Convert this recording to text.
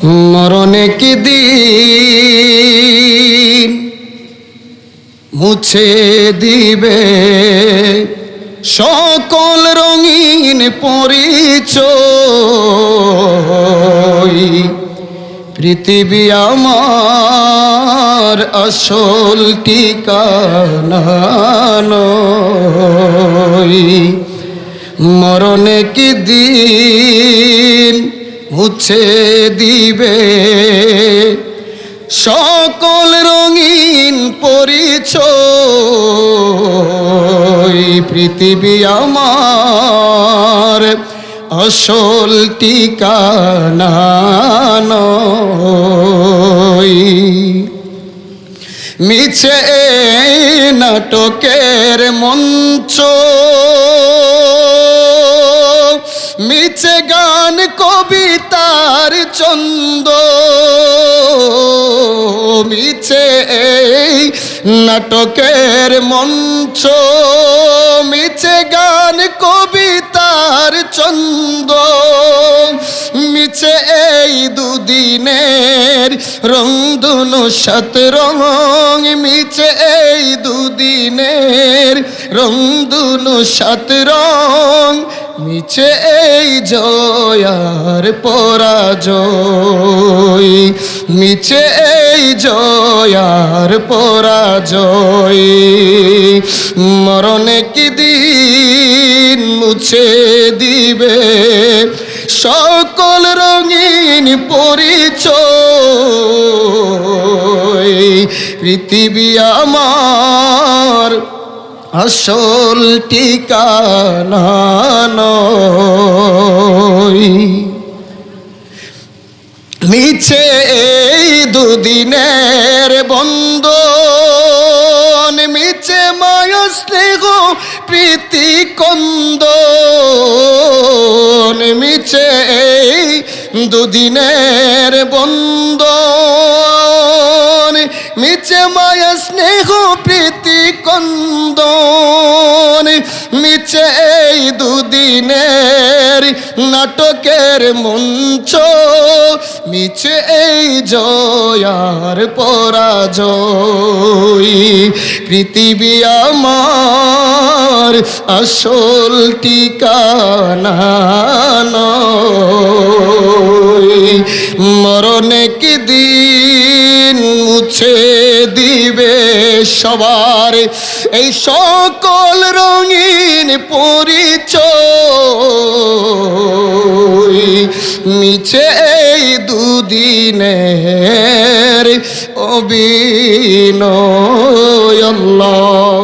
মরণে কি দিন মুছে দিবে সকল রঙিন পরিচয়। পৃথিবী আমার আসল ঠিকানা নয়। মরণে কি দিন মুছে দিবে সকল রঙিন পরিচয়। পৃথিবী আমার আসল ঠিকানা নয়। মিছে নাটকের মঞ্চ, মিছে গান কবিতার ছন্দ, মিছে নাটকের মঞ্চ, মিছে গান কবিতার ছন্দ, মিছে এই দুদিনের রংধনু সাত রঙ, মিছে এই দুদিনের রংধনু সাত রং, মিছে এই জয়ার পরাজয়, মিছে এই জয়ার পরাজয়। মরণে কি দিন মুছে দিবে সকল রঙিন পরিচয়। পৃথিবী আমার আসল ঠিকানা নয়। মিছে এই দুদিনের বন্ধন, মিছে মায়া স্নেহ প্রীতি কন্দন, মিছে এই দুদিনের বন্ধন, মিছে মায়া স্নেহ প্রীতি কন্দন, মিছে এই দুদিনের নাটকের মঞ্চ, মিছে এই জয়ার পরাজয়। পৃথিবী আমার আসল ঠিকানা নয়। মরণে কি দিন মুছে দিবে সবার এই সকল রঙিন পরিচয়। মিছে এই দুদিনের অভিনয়। আল্লাহ।